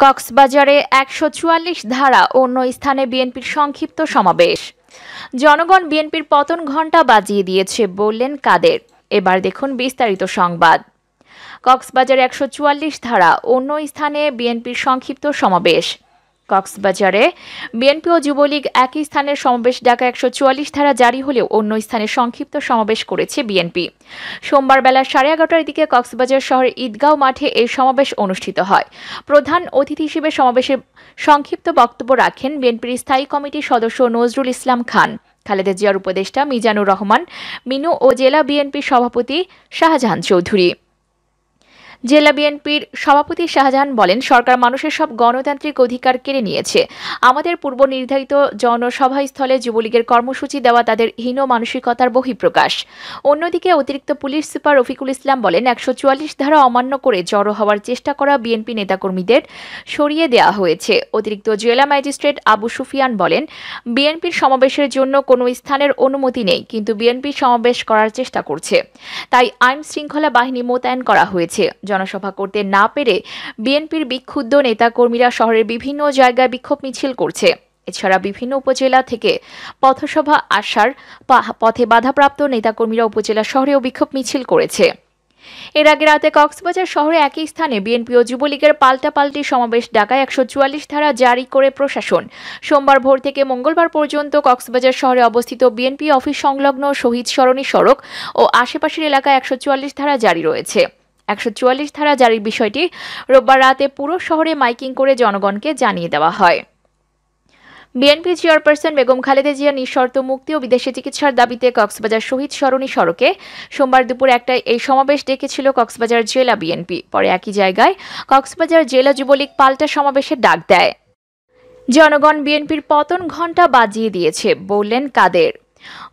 কক্সবাজারে ১৪৪ ধারা অন্য স্থানে বিএনপির সংক্ষিপ্ত সমাবেশ। জনগণ বিএনপির পতন ঘণ্টা বাজিয়ে দিয়েছে বললেন কাদের। এবার দেখুন বিস্তারিত সংবাদ। কক্সবাজারে ১৪৪ ধারা অন্য স্থানে বিএনপির সংক্ষিপ্ত সমাবেশ। কক্সবাজারে বিএনপি ও যুবলীগ একই স্থানের সমাবেশ ডাকা ১৪৪ ধারা জারি হলেও অন্য স্থানে সংক্ষিপ্ত সমাবেশ করেছে বিএনপি। সোমবার বেলা 11:30টার দিকে কক্সবাজার শহরের ঈদগাঁও মাঠে এই সমাবেশ অনুষ্ঠিত হয়। প্রধান অতিথি হিসেবে সমাবেশে সংক্ষিপ্ত বক্তব্য রাখেন বিএনপির স্থায়ী কমিটির সদস্য নজরুল ইসলাম খান, খালেদা জিয়ার উপদেষ্টা মিজানুর রহমান মিনু ও জেলা বিএনপির সভাপতি শাহজাহান চৌধুরী। জেলা বিএনপির সভাপতি শাহজাহান বলেন, সরকার মানুষের সব গণতান্ত্রিক অধিকার কেড়ে নিয়েছে। আমাদের পূর্ব নির্ধারিত জনসভাস্থলে যুবলীগের কর্মসূচি দেওয়া তাদের হীন মানসিকতার বহিঃপ্রকাশ। অন্যদিকে অতিরিক্ত পুলিশ সুপার রফিকুল ইসলাম বলেন, ১৪৪ ধারা অমান্য করে জড়ো হওয়ার চেষ্টা করা বিএনপি নেতাকর্মীদের সরিয়ে দেওয়া হয়েছে। অতিরিক্ত জেলা ম্যাজিস্ট্রেট আবু সুফিয়ান বলেন, বিএনপির সমাবেশের জন্য কোনো স্থানের অনুমতি নেই, কিন্তু বিএনপি সমাবেশ করার চেষ্টা করছে, তাই আইন শৃঙ্খলা বাহিনী মোতায়েন করা হয়েছে। জনসভা করতে না পেরে বিএনপির বিক্ষুব্ধ নেতাকর্মীরা শহরের বিভিন্ন জায়গায় বিক্ষোভ মিছিল করছে। এছাড়া বিভিন্ন উপজেলা থেকে পথসভা আসার পথে বাধাপ্রাপ্ত নেতাকর্মীরা উপজেলা শহরেও বিক্ষোভ মিছিল করেছে। এর আগে রাতে কক্সবাজার শহরে একই স্থানে বিএনপি ও যুবলীগের পাল্টাপাল্টি সমাবেশ ডাকায় ১৪৪ ধারা জারি করে প্রশাসন। সোমবার ভোর থেকে মঙ্গলবার পর্যন্ত কক্সবাজার শহরে অবস্থিত বিএনপি অফিস সংলগ্ন শহীদ সরণি সড়ক ও আশেপাশের এলাকায় ১৪৪ ধারা জারি রয়েছে। ১৪৪ ধারা জারির বিষয়টি রোববার রাতে পুরো শহরে মাইকিং করে জনগণকে জানিয়ে দেওয়া হয়। বিএনপি চেয়ারপারসন বেগম খালেদা জিয়া নিঃশর্ত মুক্তি ও বিদেশে চিকিৎসার দাবিতে কক্সবাজার শহীদ সরণি সড়কে সোমবার দুপুর ১টায় এই সমাবেশ ডেকেছিল কক্সবাজার জেলা বিএনপি। পরে একই জায়গায় কক্সবাজার জেলা যুবলীগ পাল্টা সমাবেশের ডাক দেয়। জনগণ বিএনপির পতন ঘণ্টা বাজিয়ে দিয়েছে বললেন কাদের।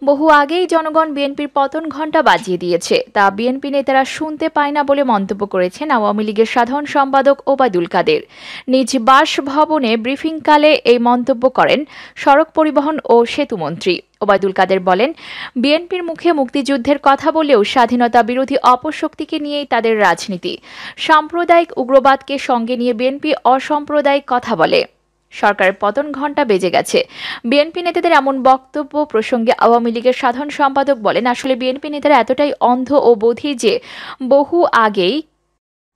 বহু আগেই জনগণ বিএনপির পতন ঘণ্টা বাজিয়ে দিয়েছে, তা বিএনপি নেতারা শুনতে পায় না বলে মন্তব্য করেছেন আওয়ামী লীগের সাধারণ সম্পাদক ওবায়দুল কাদের। নিজ বাসভবনে ব্রিফিংকালে এই মন্তব্য করেন সড়ক পরিবহন ও সেতুমন্ত্রী ওবায়দুল কাদের। বলেন, বিএনপির মুখে মুক্তিযুদ্ধের কথা বলেও স্বাধীনতা বিরোধী অপশক্তিকে নিয়েই তাদের রাজনীতি। সাম্প্রদায়িক উগ্রবাদকে সঙ্গে নিয়ে বিএনপি অসাম্প্রদায়িক কথা বলে। সরকারের পতন ঘণ্টা বেজে গেছে। বিএনপি নেতাদের এমন বক্তব্য প্রসঙ্গে আওয়ামী লীগের সাধারণ সম্পাদক বলেন, আসলে বিএনপি নেতারা এতটাই অন্ধ ও বধির যে বহু আগেই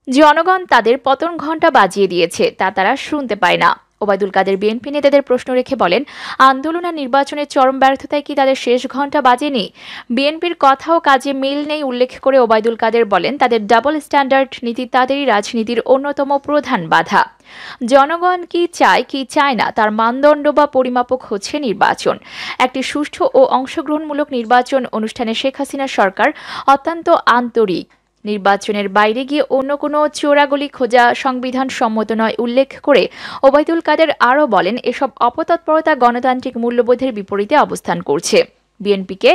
জনগণ তাদের পতন ঘণ্টা বাজিয়ে দিয়েছে, তা তারা শুনতে পায় না। ওবায়দুল কাদের বিএনপি নেতাদের প্রশ্ন রেখে বলেন, আন্দোলন আর নির্বাচনের চরম ব্যর্থতায় কি তাদের শেষ ঘণ্টা বাজেনি? বিএনপির কথা ও কাজে মিল নেই উল্লেখ করে ওবায়দুল কাদের বলেন, তাদের ডাবল স্ট্যান্ডার্ড নীতি তাদেরই রাজনীতির অন্যতম প্রধান বাধা। জনগণ কি চায় কি চায় না তার মানদণ্ড বা পরিমাপক হচ্ছে নির্বাচন। একটি সুষ্ঠু ও অংশগ্রহণমূলক নির্বাচন অনুষ্ঠানে শেখ হাসিনার সরকার অত্যন্ত আন্তরিক। নির্বাচনের বাইরে গিয়ে অন্য কোনো চোরাগলি খোঁজা সংবিধান সম্মত নয় উল্লেখ করে ওবায়দুল কাদের আরও বলেন, এসব অপতৎপরতা গণতান্ত্রিক মূল্যবোধের বিপরীতে অবস্থান করছে। বিএনপিকে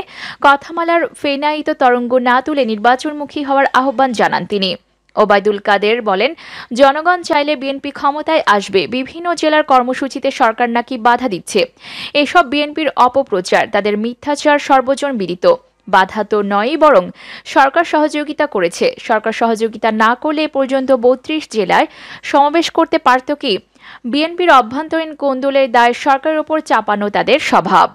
কথামালার ফেনায়িত তরঙ্গ না তুলে নির্বাচনমুখী হওয়ার আহ্বান জানান তিনি। ওবায়দুল কাদের বলেন, জনগণ চাইলে বিএনপি ক্ষমতায় আসবে। বিভিন্ন জেলার কর্মসূচিতে সরকার নাকি বাধা দিচ্ছে। এসব বিএনপির অপপ্রচার, তাদের মিথ্যাচার সর্বজন বিদিত। বাধা তো নয়ই, বরং সরকার সহযোগিতা করেছে। সরকার সহযোগিতা না করলে এ পর্যন্ত ৩২ জেলায় সমাবেশ করতে পারত কি? বিএনপির অভ্যন্তরীণ কোন্দলের দায় সরকারের ওপর চাপানো তাদের স্বভাব।